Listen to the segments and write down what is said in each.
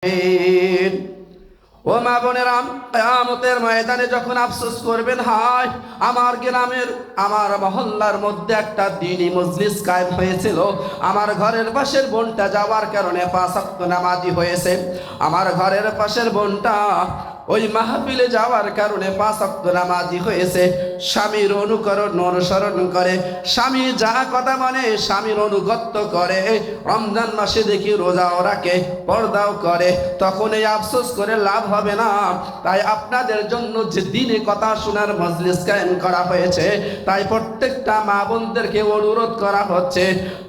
ও মা বোনেরা, কিয়ামতের ময়দানে যখন আফসোস করবেন, হায় আমার গ্রামের আমার মহল্লার মধ্যে একটা দ্বীনি মজলিস কায়েম হয়েছিল, আমার ঘরের পাশের বোনটা যাওয়ার কারণে 5 ওয়াক্ত নামাজি হয়েছে। আমার ঘরের পাশের বোনটা ওই মাহফিলে যাওয়ার কারণে 5 ওয়াক্ত নামাজি হয়েছে। স্বামীর অনুসরণ করে, স্বামী যা কথা মানে স্বামীর অনুগত্য করে, রমজান মাসে দেখি রোজাও রাখে, পর্দাও করে। তখন এই আফসোস করে লাভ হবে না। তাই আপনাদের জন্য যে দিনে কথা শোনার মজলিস কায়েম করা হয়েছে, তাই প্রত্যেকটা মা বোনদেরকে অনুরোধ করা হচ্ছে,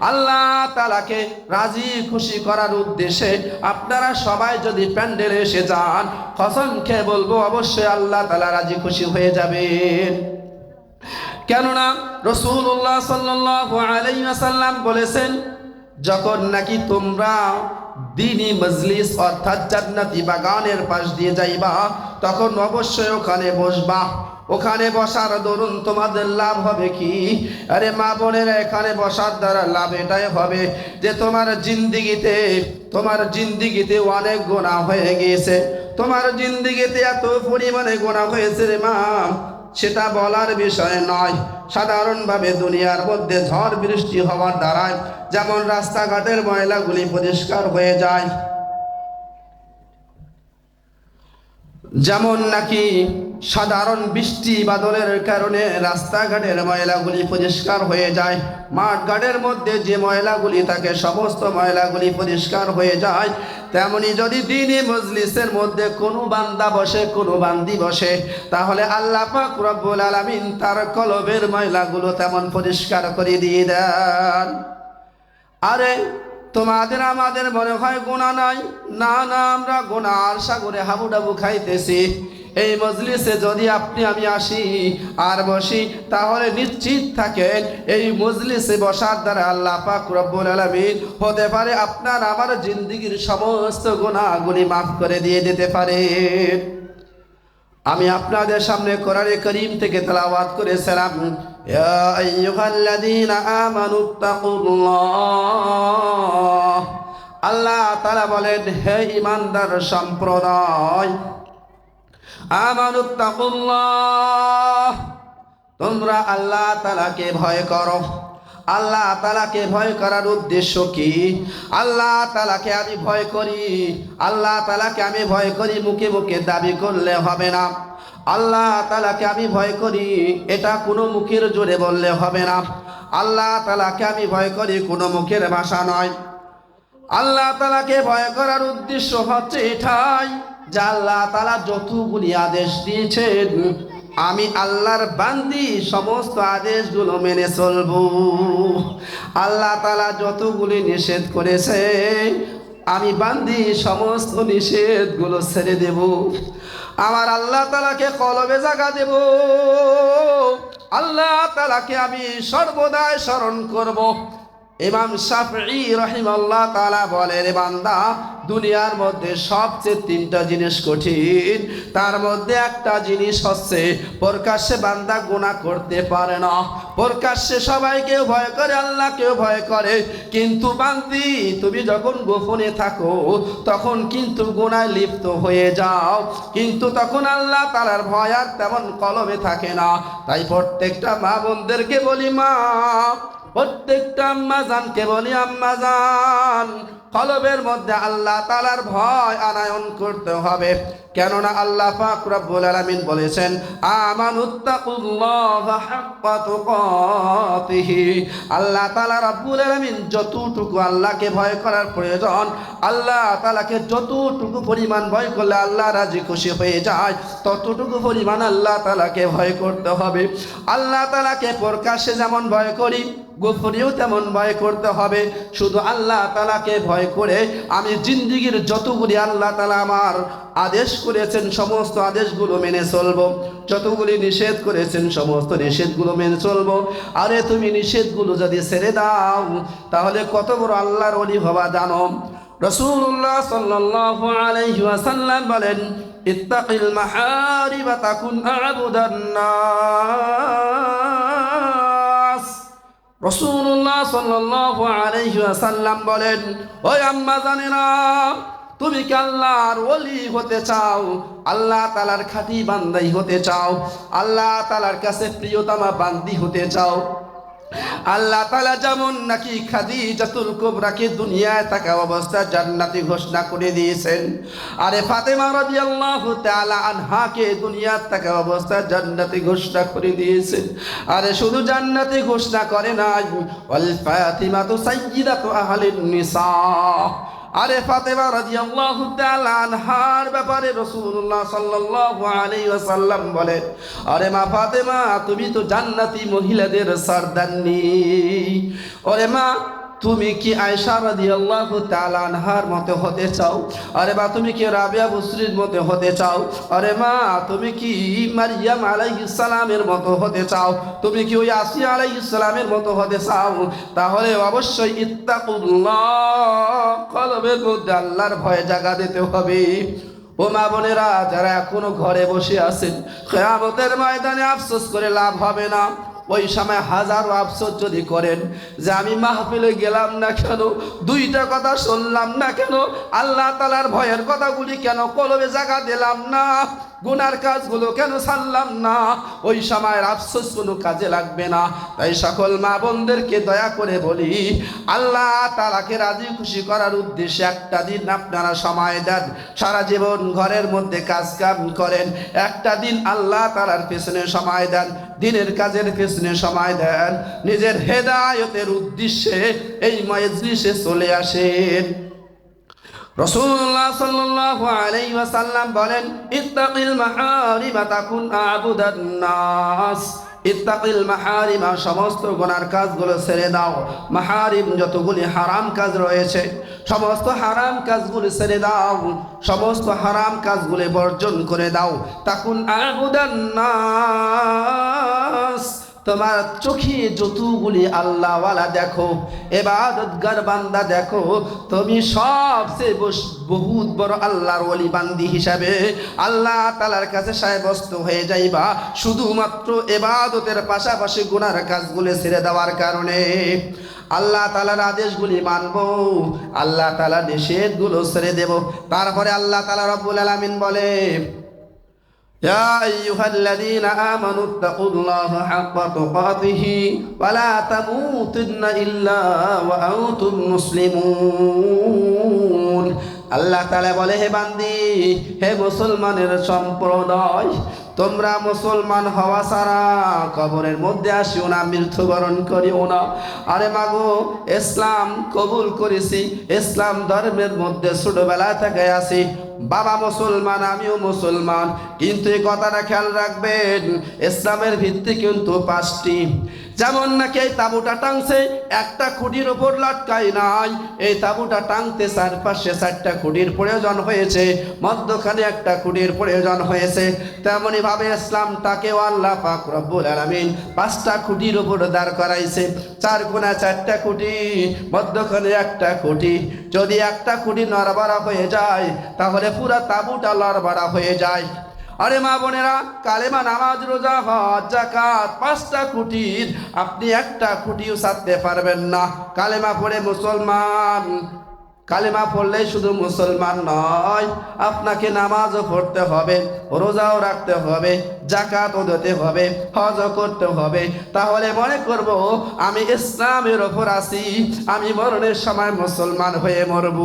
আল্লাহ তাআলাকে রাজি খুশি করার উদ্দেশ্যে আপনারা সবাই যদি প্যান্ডেলে এসে যান, কসম খেয়ে বলবো অবশ্যই আল্লাহ তাআলা রাজি খুশি হয়ে যাবেন। কেননা রাসূলুল্লাহ সাল্লাল্লাহু আলাইহি ওয়াসাল্লাম বলেছেন, যখন নাকি তোমরা দ্বীনি মজলিস অর্থাৎ জান্নাতি বাগানের পাশ দিয়ে যাইবা, তখন অবশ্যই ওখানে বসবা। ওখানে বসার দরুন তোমাদের লাভ হবে কি? আরে মা বোনেরা, এখানে বসার দ্বারা লাভ এটাই হবে যে তোমার জিন্দিগিতে অনেক গুনাহ হয়ে গিয়েছে, তোমার জিন্দিগিতে এত পরিমাণে গুনাহ হয়েছে রে মা, সেটা বলার বিষয় নয়। সাধারণভাবে দুনিয়ার মধ্যে ঝড় বৃষ্টি হওয়ার দ্বারায় যেমন রাস্তাঘাটের ময়লাগুলি পরিষ্কার হয়ে যায়, যেমন নাকি সাধারণ বৃষ্টি বাদলের কারণে রাস্তাঘাটের ময়লাগুলি পরিষ্কার হয়ে যায়, মাঠঘাটের মধ্যে যে ময়লাগুলি থাকে সমস্ত ময়লাগুলি পরিষ্কার হয়ে যায়, তেমনি যদি দ্বীনি মজলিসের মধ্যে কোনো বান্দা বসে, কোনো বান্দি বসে, তাহলে আল্লাহ পাক রব্বুল আলামিন তার কলবের ময়লাগুলো তেমন পরিষ্কার করে দিয়ে দেন। আরে তোমাদের আমাদের মনে হয় গুনাহ নাই, না না, আমরা গুনার সাগরে হাবুডাবু খাইতেছি। এই মজলিসে যদি আপনি আমি আসি আর বসি, তাহলে নিশ্চিত থাকেন এই মজলিসে বসার দ্বারা আল্লাহ পাক রব্বুল আলামিন হতে পারে আপনার আমার জিন্দেগীর সমস্ত গুনাহগুলি মাফ করে দিয়ে দিতে পারে। আমি আপনাদের সামনে কোরআনে কারীম থেকে তেলাওয়াত করেছিলাম, ইয়া আইয়ুহাল্লাযীনা আমানুত্তাকুল্লাহ। আল্লাহ তাআলা বলেন, হে ঈমানদার সম্প্রদায়, আমানুত্তাকুল্লাহ, তোমরা আল্লাহ তাআলাকে ভয় করো। আল্লাহ তাআলাকে ভয় করার উদ্দেশ্য কি? আল্লাহ তাআলাকে আমি ভয় করি, আল্লাহ তাআলাকে আমি ভয় করি মুখে মুখে দাবি করলে হবে না। আল্লাহ তাআলাকে আমি ভয় করি এটা কোনো মুখের জোরে বললে হবে না। আল্লাহ তাআলাকে আমি ভয় করি কোনো মুখের ভাষা নয়। আল্লাহ তাআলাকে ভয় করার উদ্দেশ্য হচ্ছে এটাই যে আল্লাহ তাআলা যতগুলি আদেশ দিয়েছেন, আমি আল্লাহর বান্দি সমস্ত আদেশগুলো মেনে চলবো। আল্লাহ তাআলা যতগুলি নিষেধ করেছে, আমি বান্দি সমস্ত নিষেধগুলো ছেড়ে দেব। আমার আল্লাহ তাআলাকে কলবে জায়গা দেব, আল্লাহ তাআলাকে আমি সর্বদাই স্মরণ করব। ইমাম শাফঈ রাহিমাহুল্লাহ তাআলা বলেন, বান্দা, দুনিয়ার মধ্যে সবচেয়ে 3টা জিনিস কঠিন, তার মধ্যে একটা জিনিস হচ্ছে প্রকাশ্যে বান্দা গুনাহ করতে পারে না। প্রকাশ্যে সবাইকেও ভয় করে, আল্লাহকেও ভয় করে, কিন্তু বান্দি তুমি যখন গোপনে থাকো তখন কিন্তু গুনায় লিপ্ত হয়ে যাও, কিন্তু তখন আল্লাহ তাআলার ভয় আর তেমন কলবে থাকে না। তাই প্রত্যেকটা মা বোনদেরকে বলি, মা, প্রত্যেকটা আম্মা জানকে বলি, আম্মা জান, কলবের মধ্যে আল্লাহ তাআলার ভয় আনায়ন করতে হবে। কেননা আল্লাহ পাক রব্বুল আলামিন বলেছেন, আমানুত্তাকুল্লাহা হাক্কা তুকাতিহি। আল্লাহ তাআলা রব্বুল আলামিন যতটুকু আল্লাহকে ভয় করার প্রয়োজন, আল্লাহ তাআলাকে যতটুকু পরিমাণ ভয় করলে আল্লাহ রাজি খুশি হয়ে যায়, ততটুকু পরিমাণ আল্লাহ তাআলাকে ভয় করতে হবে। আল্লাহ তাআলাকে প্রকাশ্যে যেমন ভয় করি, গোপনেও তেমন ভয় করতে হবে। শুধু আল্লাহ তাআলাকে ভয় করে আমি জিন্দেগীর যতগুলি আল্লাহ তাআলা আমার আদেশ করেছেন সমস্ত আদেশগুলো মেনে চলবো, যতগুলি নিষেধ করেছেন সমস্ত নিষেধগুলো মেনে চলবো। আরে তুমি নিষেধগুলো যদি ছেড়ে দাও, তাহলে কত বড় আল্লাহর ওলি হবা জানো? রাসূলুল্লাহ সাল্লাল্লাহু আলাইহি ওয়াসাল্লাম বলেন, ইত্তাকিল মাহারিবা তাকুন আ'বুদান নাস। রাসূলুল্লাহ সাল্লাল্লাহু আলাইহি ওয়াসাল্লাম বলেন, ওই আম্মা জানেনা, তুমি কি আল্লাহর ওলি হতে চাও, আল্লাহ তাআলার খাঁটি বান্দাই হতে চাও, আল্লাহ তাআলার কাছে প্রিয়তমা বান্দি হতে চাও? আল্লাহ তাআলা যেমন নাকি খাদিজাতুল কুবরাকে দুনিয়ায় থাকা অবস্থায় জান্নাতি ঘোষণা করে দিয়েছেন, আরে ফাতেমা রাদিয়াল্লাহু তাআলা আনহাকে দুনিয়ায় থাকা অবস্থায় জান্নাতি ঘোষণা করে দিয়েছেন। আরে শুধু জান্নাতি ঘোষণা করে নাই, ওয়াল ফাতিমাতু সাইয়্যিদাতু আহলিন নিসা। আরে ফাতেমা রাদিয়াল্লাহু তাআলা আনহার ব্যাপারে রাসূলুল্লাহ সাল্লাল্লাহু আলাইহি ওয়াসাল্লাম বলেন, আরে মা ফাতেমা তুমি তো জান্নাতি মহিলাদের সরদারনি। ওরে মা তুমি কি আয়েশা রাদিয়াল্লাহু তাআলা আনহার মতো হতে চাও? আরে মা তুমি কি রাবিয়া বসরির মতো হতে চাও? আরে মা তুমি কি মারইয়াম আলাইহিস সালামের মতো হতে চাও? তুমি কি ওই আসিয়া আলাইহিস সালামের মতো হতে চাও? তাহলে অবশ্যই ইত্তাকুল্লাহ, কলবের মধ্যে আল্লাহর ভয় জাগা দিতে হবে। ও মা বোনেরা যারা এখনো ঘরে বসে আছেন, কিয়ামতের ময়দানে আফসোস করে লাভ হবে না। ওই সময় হাজারো আফসোস যদি করেন যে আমি মাহফিলে গেলাম না কেন, দুইটা কথা শুনলাম না কেন, আল্লাহ তাআলার ভয়ের কথাগুলি কেন কলবে জায়গা দিলাম না, গুনার কাজগুলো কেন ছাড়লাম না, ওই সময়ের আফসোস কোনো কাজে লাগবে না। তাই সকল মা বোনদেরকে দয়া করে বলি, আল্লাহ তাআলাকে রাজি খুশি করার উদ্দেশ্যে একটা দিন আপনারা সময় দেন। সারা জীবন ঘরের মধ্যে কাজ কাম করেন, একটা দিন আল্লাহ তাআলার পেছনে সময় দেন, দিনের কাজের পেছনে সময় দেন, নিজের হেদায়েতের উদ্দেশ্যে এই মজলিসে চলে আসেন। রাসূলুল্লাহ সাল্লাল্লাহু আলাইহি ওয়াসাল্লাম বলেন, ইত্তাকিল মাহারিমা তাকুন আবুদান নাস। ইত্তাকিল মাহারিমা, সমস্ত গুনার কাজগুলো ছেড়ে দাও। মাহারিম যতগুলি হারাম কাজ রয়েছে সমস্ত হারাম কাজগুলো ছেড়ে দাও, সমস্ত হারাম কাজগুলো বর্জন করে দাও। তাকুন আবুদান নাস, তোমার চোখে যতগুলি আল্লাহওয়ালা দেখো, ইবাদতগার বান্দা দেখো, তুমি সবচেয়ে বহুত বড় আল্লাহর ওলি বান্দি হিসাবে আল্লাহ তাআলার কাছে সাব্যস্ত হয়ে যাইবা, শুধুমাত্র ইবাদতের পাশাপাশি গুনার কাজগুলো ছেড়ে দেওয়ার কারণে। আল্লাহ তাআলার আদেশগুলি মানব, আল্লাহ তাআলার নিষেধগুলো ছেড়ে দেব। তারপরে আল্লাহ তাআলা রব্বুল আলামিন বলে, يا أيها الذين آمنوا اتقوا الله حق تقاته ولا تموتن إلا وأنتم مسلمون। আল্লাহ তাআলা বলে, হে বান্দি, হে মুসলমানের সম্প্রদায়, তোমরা মুসলমান হওয়া ছাড়া কবরের মধ্যে আসিও না, মৃত্যুবরণ করিও না। আরে মাগো, ইসলাম কবুল করেছি, ইসলাম ধর্মের মধ্যে ছোটবেলা থেকে আছি, বাবা মুসলমান আমিও মুসলমান, কিন্তু এই কথাটা খেয়াল রাখবেন, ইসলামের ভিত্তি কিন্তু 5টি। যেমন নাকি এই তাবুটা টাংছে একটা খুঁটির উপর লটকাই নাই, এই তাবুটা টাংতে চারপাশে 4টা খুঁটির প্রয়োজন হয়েছে, মধ্যখানে একটা খুঁটির প্রয়োজন হয়েছে। তেমনি ভাবে ইসলামটাকেও আল্লাহ পাক রব্বুল আলামিন 5টা খুঁটির উপর দাঁড় করাইছে, 4 কোণা 4টা খুঁটি, মধ্যখানে একটা খুঁটি। যদি একটা খুঁটি নড়বড়া হয়ে যায় তাহলে পুরা তাবুটা লড়বড়া হয়ে যায়। আরে মা বোনেরা, কালেমা, নামাজ, রোজা, হজ, যাকাত 5টা খুঁটির আপনি একটা খুঁটিও ছাড়তে পারবেন না। কালেমা পড়ে মুসলমান, কালেমা পড়লেই শুধু মুসলমান নয়, আপনাকে নামাজও পড়তে হবে, রোজাও রাখতে হবে, যাকাতও দিতে হবে, হজও করতে হবে। তাহলে মনে করব আমি ইসলামের ওপর আছি, আমি মরণের সময় মুসলমান হয়ে মরব।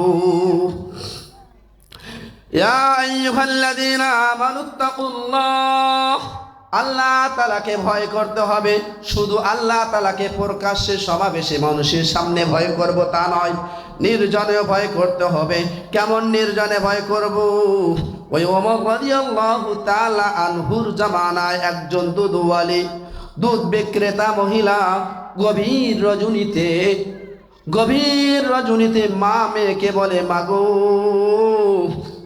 ইয়া আইয়ুহাল্লাযীনা আমানুত্তাকুল্লাহ, আল্লাহ তাআলাকে ভয় করতে হবে। শুধু আল্লাহ তাআলাকে প্রকাশ্যে সমাবেশে মানুষের সামনে ভয় করব তা নয়, নির্জনেও ভয় করতে হবে। কেমন নির্জনে ভয় করব? ওই ওমর রাদিয়াল্লাহু তাআলা আনহুর জামানায় একজন দুধওয়ালি, দুধ বিক্রেতা মহিলা গভীর রজনীতে মা মেয়েকে বলে, মাগো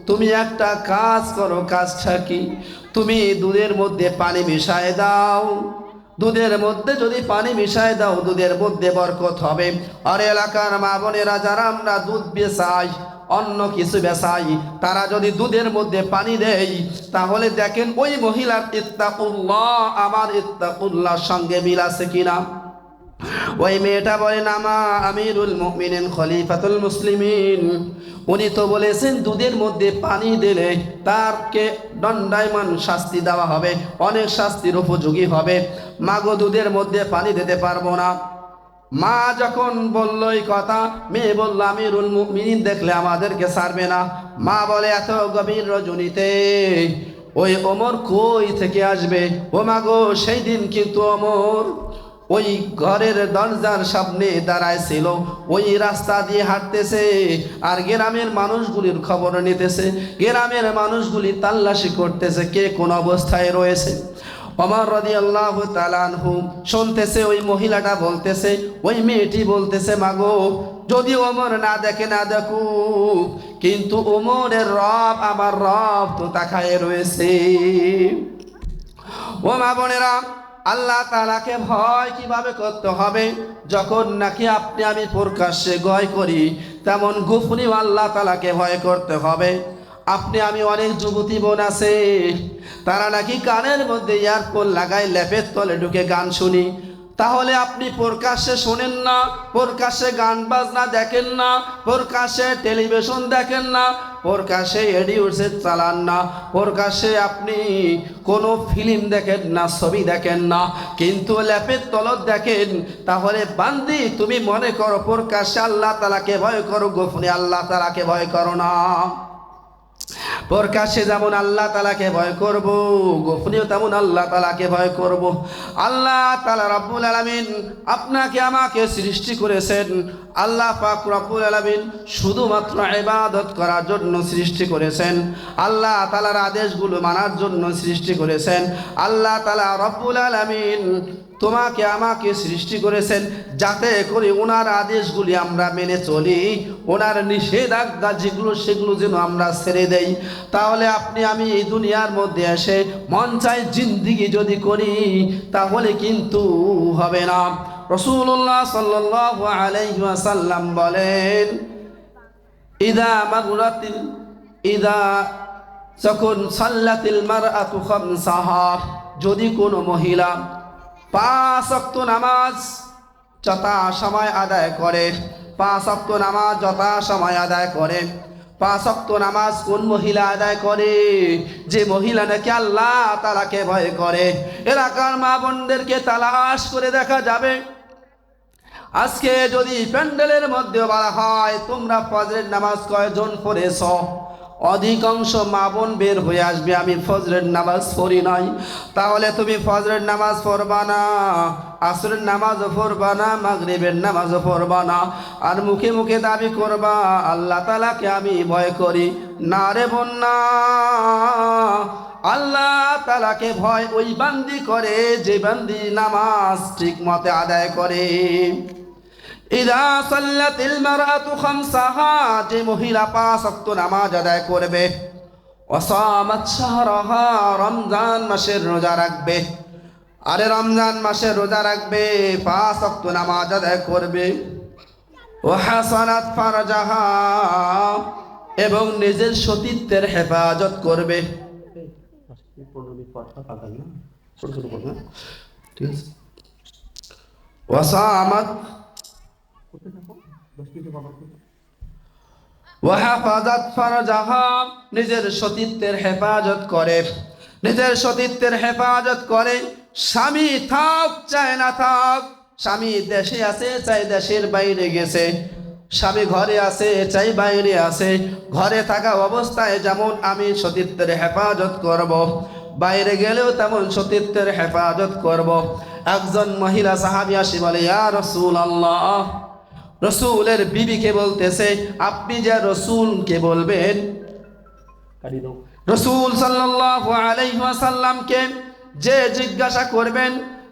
তুমি একটা কাজ করো। কাজটা কি? তুমি দুধের মধ্যে পানি মিশায় দাও, দুধের মধ্যে যদি পানি মিশায় দাও দুধের মধ্যে বরকত হবে। আর এলাকার মা বোনেরা যারা আমরা দুধ বেচাই, অন্য কিছু বেচাই, তারা যদি দুধের মধ্যে পানি দেয় তাহলে দেখেন ওই মহিলার ইত্তাকুল্লাহ আমার ইত্তাকুল্লাহর সঙ্গে মিল আছে কিনা। ওই মেয়েটা বলে নামা আমিরুল মুমিনিন খলিফাতুল মুসলিমিন, উনি তো বলেছেন দুধের মধ্যে পানি দিলে তারকে দণ্ডায়মান শাস্তি দেওয়া হবে, অনেক শাস্তির উপযোগী হবে। মাগো দুধের মধ্যে পানি দিতে পারবো না। মা যখন বলল এই কথা, মেয়ে বলল আমিরুল মুমিনিন দেখলে আমাদেরকে ছাড়বে না। মা বলে এত গভীর রজনীতে ওই ওমর কই থেকে আসবে? ও মাগো সেই দিন কিন্তু ওমর ওই ঘরের দরজার সামনে দাঁড়ায় ছিল, ওই রাস্তা দিয়ে হাঁটতেছে আর গ্রামের মানুষগুলির খবর নিতেছে, গ্রামের মানুষগুলি তাল্লাশি করতেছে কে কোন অবস্থায় রয়েছে। ওমর রাদিয়াল্লাহু তাআলা আনহু শুনতেছে ওই মহিলাটা বলতেছে, ওই মেয়েটি বলতেছে মাগো যদি ওমর না দেখে না দেখুক, কিন্তু ওমরের রব আমার রব তো তাকায় রয়েছে। ও মা বোনেরা, আল্লাহ তাআলাকে ভয় কিভাবে করতে হবে? যখন নাকি আপনি আমি প্রকাশ্যে ভয় করি, তেমন গোপনেও আল্লাহ তাআলাকে ভয় করতে হবে। আপনি আমি অনেক যুবতী বোন আছে, তারা নাকি কানের মধ্যে ইয়ারফোন লাগায় ল্যাপের তলে ঢুকে গান শুনি। তাহলে আপনি প্রকাশ্যে শোনেন না, প্রকাশ্যে গান বাজনা দেখেন না, প্রকাশ্যে টেলিভিশন দেখেন না, প্রকাশ্যে এডিও সেট চালান না, প্রকাশ্যে আপনি কোনো ফিল্ম দেখেন না, ছবি দেখেন না, কিন্তু ল্যাপের তলত দেখেন। তাহলে বান্দি তুমি মনে করো প্রকাশ্যে আল্লাহ তাআলাকে ভয় করো, গোপনে আল্লাহ তাআলাকে ভয় করো না। প্রকাশ্যে যেমন আল্লাহ তাআলাকে ভয় করব, গোপনেও তেমন আল্লাহ তাআলাকে ভয় করব। আল্লাহ তাআলা রব্বুল আলামিন আপনাকে আমাকে সৃষ্টি করেছেন। আল্লাহ পাক রব্বুল আলামিন শুধুমাত্র ইবাদত করার জন্য সৃষ্টি করেছেন, আল্লাহ তাআলার আদেশগুলো মানার জন্য সৃষ্টি করেছেন। আল্লাহ তাআলা রব্বুল আলামিন তোমাকে আমাকে সৃষ্টি করেছেন যাতে করে ওনার আদেশগুলি আমরা মেনে চলি, ওনার নিষেধাজ্ঞা যেগুলো সেগুলো যেন আমরা ছেড়ে দেই। তাহলে আপনি আমি এই দুনিয়ার মধ্যে এসে মন চাই জিন্দিগি যদি করি তাহলে কিন্তু হবে না। রাসূলুল্লাহ সাল্লাল্লাহু আলাইহি ওয়াসাল্লাম বলেন, যখন সাল্লাতিল মারআতু খামসাহা, যদি কোনো মহিলা 5 ওয়াক্ত নামাজ যথা সময় আদায় করে, 5 ওয়াক্ত নামাজ যথা সময় আদায় করে। 5 ওয়াক্ত নামাজ কোন মহিলা আদায় করে? যে মহিলা নাকি আল্লাহ তাআলাকে ভয় করে। এলাকার মা বোনদেরকে তালাশ করে দেখা যাবে। আজকে যদি প্যান্ডেলের মধ্যে বলা হয় তোমরা ফজরের নামাজ কয়জন পড়েছ, অধিকাংশ মা বোন বের হয়ে আসবে আমি ফজরের নামাজ পড়ি নাই। তাহলে তুমি ফজরের নামাজ পড়বা না, আসরের নামাজও পড়বা না, মাগরিবের নামাজও পড়বা না, আর মুখে মুখে দাবি করবা আল্লাহ তাআলাকে আমি ভয় করি। না রে বোন না, আল্লাহ তাআলাকে ভয় ওই বান্দি করে যে বান্দি নামাজ ঠিক মতে আদায় করে। ইদা সাল্লাতিল মারআতু খামসাহা, যে মহিলা 5 ওয়াক্ত নামাজ আদায় করবে, ওয়াসামাত শাহরাহা, রমজান মাসের রোজা রাখবে, আরে রমজান মাসের রোজা রাখবে, 5 ওয়াক্ত নামাজ আদায় করবে, ওয়াহাসানাত ফারজাহা, এবং নিজের সতীত্বের হেফাজত করবে। ওয়াসামাত ওয়াহাফাজাত ফারজাহা, নিজের সতীত্বের হেফাজত করে, নিজের সতীত্বের হেফাজত করে। স্বামী থাক চায় না থাক, স্বামী দেশে আছে চাই দেশের বাইরে গেছে, স্বামী ঘরে আছে চাই বাইরে আছে, ঘরে থাকা অবস্থায় যেমন আমি সতীত্বের হেফাজত করব, বাইরে গেলেও তেমন সতীত্বের হেফাজত করব। একজন মহিলা সাহাবী আসি বলে, ইয়া রাসূলুল্লাহ, রসুলের বিবিকে বলতেছে, আপনি যে রসুলকে বলবেন, রসুল সাল্লাল্লাহু আলাইহি ওয়াসাল্লামকে যে জিজ্ঞাসা করবেন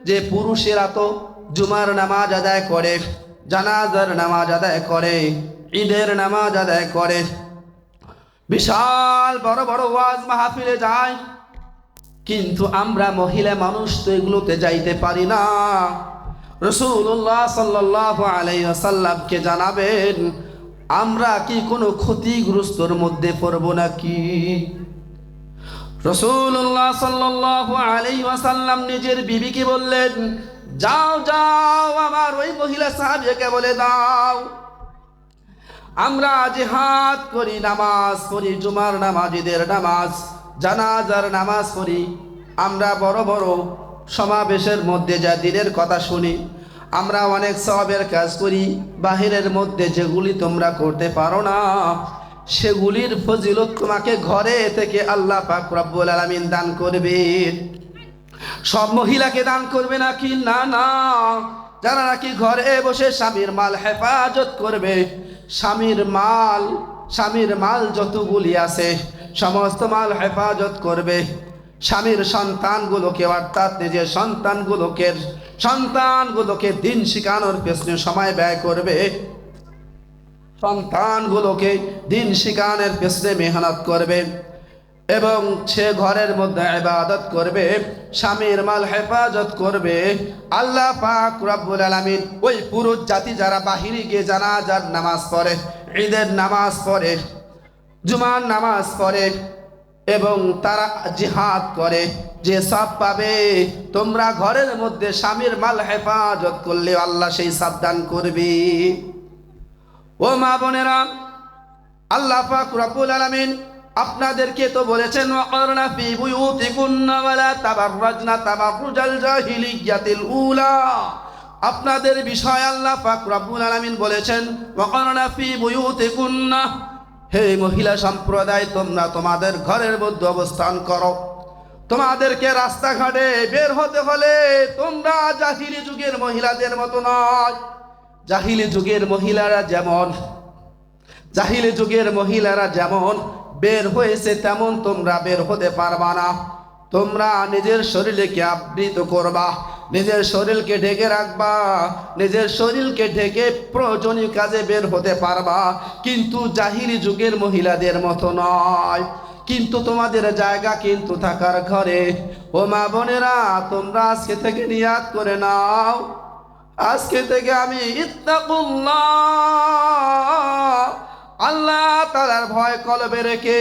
যে পুরুষেরা তো জুমার নামাজ আদায় করে, জানাজার নামাজ আদায় করে, ঈদের নামাজ আদায় করে, বিশাল বড় বড় ওয়াজ মাহফিলে যায়, কিন্তু আমরা মহিলা মানুষ তো এগুলোতে যাইতে পারি না। রাসূলুল্লাহ সাল্লাল্লাহু আলাইহি ওয়াসাল্লামকে জানাবেন আমরা কি কোনো ক্ষতিগ্রস্তর মধ্যে পড়ব নাকি? রাসূলুল্লাহ সাল্লাল্লাহু আলাইহি ওয়াসাল্লাম নিজের বিবিকে বললেন, যাও যাও আমার ওই মহিলা সাহাবীকে বলে দাও, আমরা জিহাদ করি, নামাজ পড়ি, জুমার নামাজ, ঈদের নামাজ, জানাজার নামাজ পড়ি, আমরা বড় বড় সমাবেশের মধ্যে যা দিনের কথা শুনি, আমরা অনেক সওয়াবের কাজ করি, বাহিরের মধ্যে যেগুলি তোমরা করতে পারো না সেগুলির ফজিলত তোমাকে ঘরে থেকে আল্লাহ পাক রব্বুল আলামিন দান করবে। সব মহিলাকে দান করবে নাকি? না না, যারা নাকি ঘরে বসে স্বামীর মাল হেফাজত করবে, স্বামীর মাল যতগুলি আছে সমস্ত মাল হেফাজত করবে, স্বামীর সন্তানগুলোকে অর্থাৎ নিজের সন্তানগুলোকে দিন শিখানোর পেছনে সময় ব্যয় করবে, সন্তানগুলোকে দিন শিখানোর পেছনে মেহনত করবে এবং সে ঘরের মধ্যে ইবাদত করবে, স্বামীর মাল হেফাজত করবে। আল্লাহ পাক রব্বুল আলামিন ওই পুরুষ জাতি যারা বাহিরে গিয়ে জানাজার নামাজ পড়ে, ঈদের নামাজ পড়ে, জুমার নামাজ পড়ে এবং তারা জিহাদ করে, যে সব পাবে তোমরা ঘরের মধ্যে স্বামীর মাল হেফাজত করলে আল্লাহ সেই সব দান করবে। ও মা বোনেরা, আল্লাহ পাক রব্বুল আলামিন আপনাদেরকে তো বলেছেন ওয়াকরনা ফি বুয়ুতিকুন্না ওয়ালা তাবাররাজনা তাবাররুজাল জাহিলিয়াতিল উলা। আপনাদের বিষয় আল্লাহ পাক রব্বুল আলামিন বলেছেন ওয়াকরনা ফি বুয়ুতিকুন্না, হে মহিলা সম্প্রদায় তোমরা তোমাদের ঘরের মধ্যে অবস্থান করো। তোমাদেরকে রাস্তাঘাটে বের হতে হলে তোমরা জাহিলি যুগের মহিলাদের মতো নয়। জাহিলি যুগের মহিলারা যেমন বের হয়েছে তেমন তোমরা বের হতে পারবা না। তোমরা নিজের শরীরকে আবৃত করবা, নিজের শরীরকে ঢেকে রাখবা, নিজের শরীরকে ঢেকে প্রয়োজনীয় কাজে বের হতে পারবা, কিন্তু জাহিলি যুগের মহিলাদের মতো নয়। কিন্তু তোমাদের জায়গা কিন্তু থাকার ঘরে। ও মা বোনেরা, তোমরা আজকে থেকে নিয়াত করে নাও, আজকে থেকে আমি ইত্তাকুল্লাহ, আল্লাহ তাআলার ভয় কলবে রেখে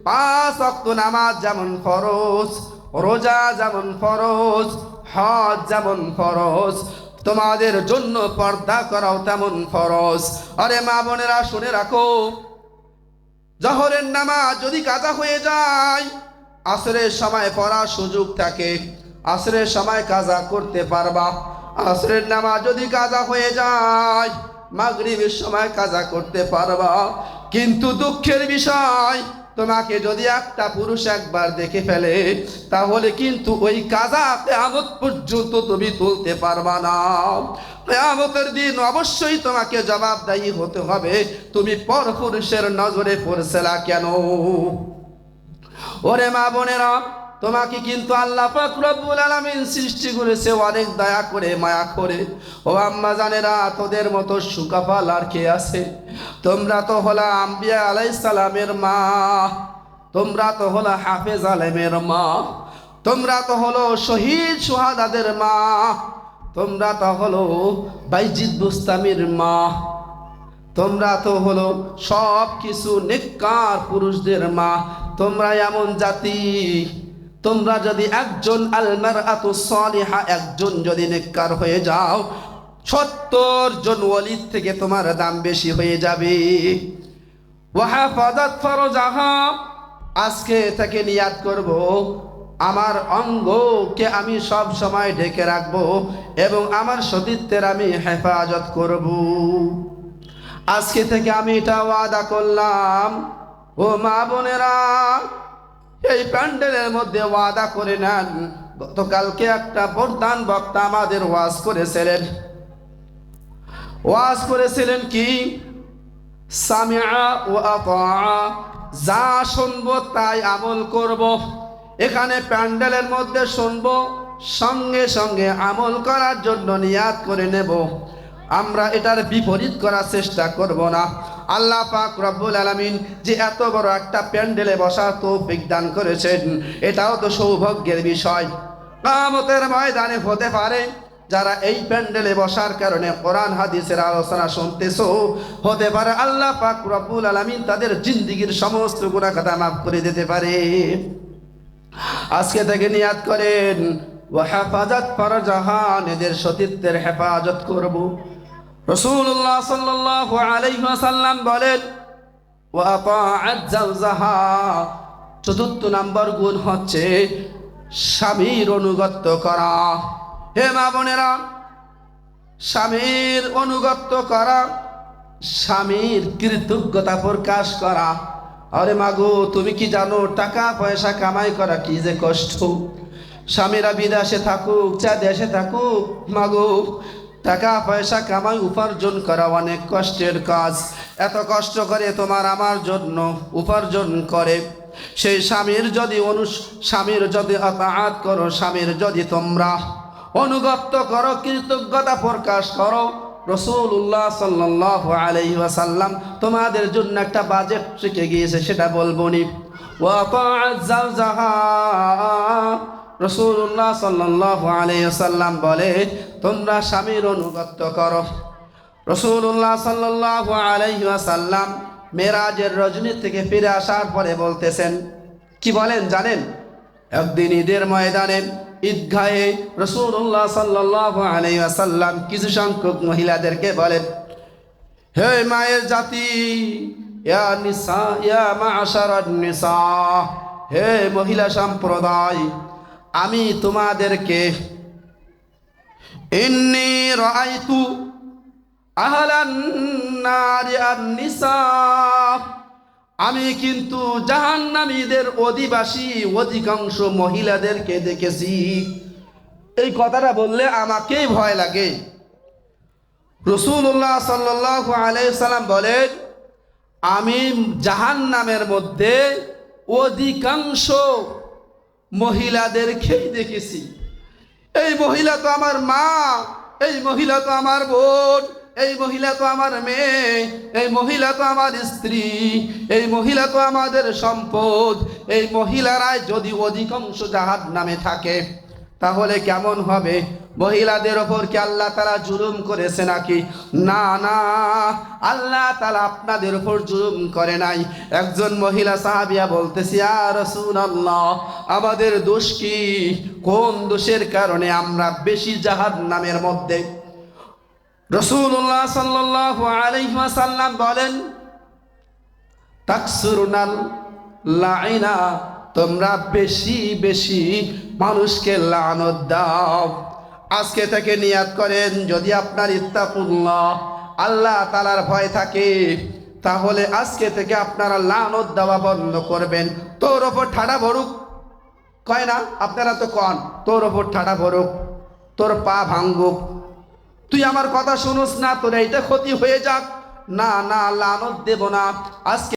5 ওয়াক্ত নামাজ যেমন ফরজ, রোজা যেমন ফরজ, হজ যেমন ফরজ, তোমাদের জন্য পর্দা করাও তেমন ফরজ। আরে মা বোনেরা শুনে রাখো, জোহরের নামাজ যদি কাজা হয়ে যায়, আসরের সময় পড়ার সুযোগ থাকে, আসরের সময় কাজা করতে পারবা। আসরের নামাজ যদি কাজা হয়ে যায়, মাগরিবের সময় কাজা করতে পারবা। কিন্তু দুঃখের বিষয়, তোমাকে যদি একটা পুরুষ একবার দেখে ফেলে, তাহলে কিন্তু ওই কাজা কিয়ামত পর্যন্ত তুমি তুলতে পারবা না। কিয়ামতের দিন অবশ্যই তোমাকে জবাবদায়ী হতে হবে, তুমি পরপুরুষের নজরে পড়ছিলা কেন। ওরে মা বোনেরা, তোমাকে কিন্তু আল্লাহ পাক রব্বুল আলামিন সৃষ্টি করেছে অনেক দয়া করে, মায়া করে। ও আম্মা জানেরা, তোদের মতো সুকপাল আর কে আছে? তোমরা তো হলা আম্বিয়া আলাইহিস সালামের মা, তোমরা তো হলা হাফেজ আলেমের মা, তোমরা তো হলো শহীদ সুহাদাদের মা, তোমরা তো হলো বাইজিদ বুস্তামির মা, তোমরা তো হলো সব কিছু নেককার পুরুষদের মা। তোমরা এমন জাতি, তোমরা যদি একজন আল মারআতু সালিহা, একজন যদি নেককার হয়ে যাও, 70 জন ওয়ালির থেকে তোমার দাম বেশি হয়ে যাবে। ওয়াহাফাযাত ফারজাহা, আজকে থেকে নিয়াত করব আমার অঙ্গকে আমি সব সময় ঢেকে রাখবো এবং আমার সতীত্বের আমি হেফাজত করব। আজকে থেকে আমি এটা ওয়াদা করলাম। ও মা বোনেরা, এই প্যান্ডেলের মধ্যে ওয়াদা করে নেন। গতকালকে একটা প্রধান বক্তা আমাদের ওয়াজ করেছিলেন কি, সামিআ ওয়া আতাআ, যা শুনবো তাই আমল করব। এখানে প্যান্ডেলের মধ্যে শুনবো, সঙ্গে সঙ্গে আমল করার জন্য নিয়াত করে নেব। আমরা এটার বিপরীত করার চেষ্টা করব না। আল্লাহ পাক রব্বুল আলামিন যে এত বড় একটা প্যান্ডেলে বসার তৌফিক দান করেছেন, এটাও তো সৌভাগ্যের বিষয়। কিয়ামতের ময়দানে হতে পারে যারা এই প্যান্ডেলে বসার কারণে কোরআন হাদিসের আলোচনা শুনতেছো, হতে পারে আল্লাহ পাক রব্বুল আলামিন তাদের জিন্দেগীর সমস্ত গুনাহ খাতা মাফ করে দিতে পারে। আজকে থেকে নিয়াত করেন, ওয়া হাফাজাত ফারজাহা, নিজের সতীত্বের হেফাজত করব। রাসূলুল্লাহ সাল্লাল্লাহু আলাইহি ওয়াসাল্লাম বলেন ওয়া আতাআত যাওজাহা, চতুর্থ নাম্বার গুণ হচ্ছে স্বামীর অনুগত্য করা। হে মা বোনেরা, স্বামীর অনুগত্য করা, স্বামীর কৃতজ্ঞতা প্রকাশ করা। আরে মাগো, তুমি কি জানো টাকা পয়সা কামাই করা কি যে কষ্ট? স্বামীরা বিদেশে থাকুক চা দেশে থাকুক, মাগো টাকা পয়সা কামাই উপার্জন করা অনেক কষ্টের কাজ। এত কষ্ট করে তোমার আমার জন্য উপার্জন করে, সেই স্বামীর যদি আতাআত করো, স্বামীর যদি তোমরা অনুগত্য করো, কৃতজ্ঞতা প্রকাশ করো, রাসূলুল্লাহ সাল্লাল্লাহু আলাইহি ওয়াসাল্লাম তোমাদের জন্য একটা বাজেট রেখে গিয়েছে, সেটা বলবো নি। ওয়া আতাআত যাওজাহা, রাসূলুল্লাহ সাল্লাল্লাহু আলাইহি ওয়াসাল্লাম বলে তোমরা স্বামীর অনুগত্য করো। রাসূলুল্লাহ সাল্লাল্লাহু আলাইহি ওয়াসাল্লাম মেরাজের রজনী থেকে ফিরে আসার পরে বলতেছেন, কি বলেন জানেন? একদিন ঈদের ময়দানে ঈদগাহে রাসূলুল্লাহ সাল্লাল্লাহু আলাইহি ওয়াসাল্লাম কিছু সংখ্যক মহিলাদেরকে বলেন, হে মায়ের জাতি, ইয়া নিসা, ইয়া মা'শারান নিসা, হে মহিলা সম্প্রদায়, আমি তোমাদেরকে ইন্নী রাআইতু আহলান নারি আন-নিসা, আমি কিন্তু জাহান্নামীদের অধিকাংশ মহিলাদেরকে দেখেছি। এই কথাটা বললে আমাকেই ভয় লাগে। রাসূলুল্লাহ সাল্লাল্লাহু আলাইহি সাল্লাম বলেন, আমি জাহান্নামের মধ্যে অধিকাংশ মহিলাদেরকেই দেখেছি। এই মহিলা তো আমার মা, এই মহিলা তো আমার বোন, এই মহিলা তো আমার মেয়ে, এই মহিলা তো আমার স্ত্রী, এই মহিলা তো আমাদের সম্পদ। এই মহিলারাই যদি অধিকাংশ জাহান্নামে থাকে, তাহলে কেমন হবে? মহিলাদের ওপর কি আল্লাহ তাআলা জুলুম করেছে নাকি? না না, আল্লাহ তাআলা আপনাদের ওপর জুলুম করে নাই। একজন মহিলা সাহাবিয়া বলতেছি, ইয়া রাসূলুল্লাহ, আমাদের দোষ কি? কোন দোষের কারণে আমরা বেশি জাহান্নামের মধ্যে? রাসূলুল্লাহ সাল্লাল্লাহু আলাইহি ওয়াসাল্লাম বলেন, তাকসুরুনাল লাইনা, তোমরা বেশি বেশি মানুষকে লানত দাও। আজকে থেকে নিয়াত করেন, যদি আপনার ইত্তাকুল্লাহ, আল্লাহ তাআলার ভয় থাকে, তাহলে আজকে থেকে আপনারা লানত দেওয়া বন্ধ করবেন। তোর ওপর ঠাডা ভরুক, কয় না আপনারা তো কন, তোর ওপর ঠাডা ভরুক, তোর পা ভাঙ্গুক, তুই আমার কথা শুনোস না, তোর এইটা ক্ষতি হয়ে যাক, না না, লানত দেব না। আজকে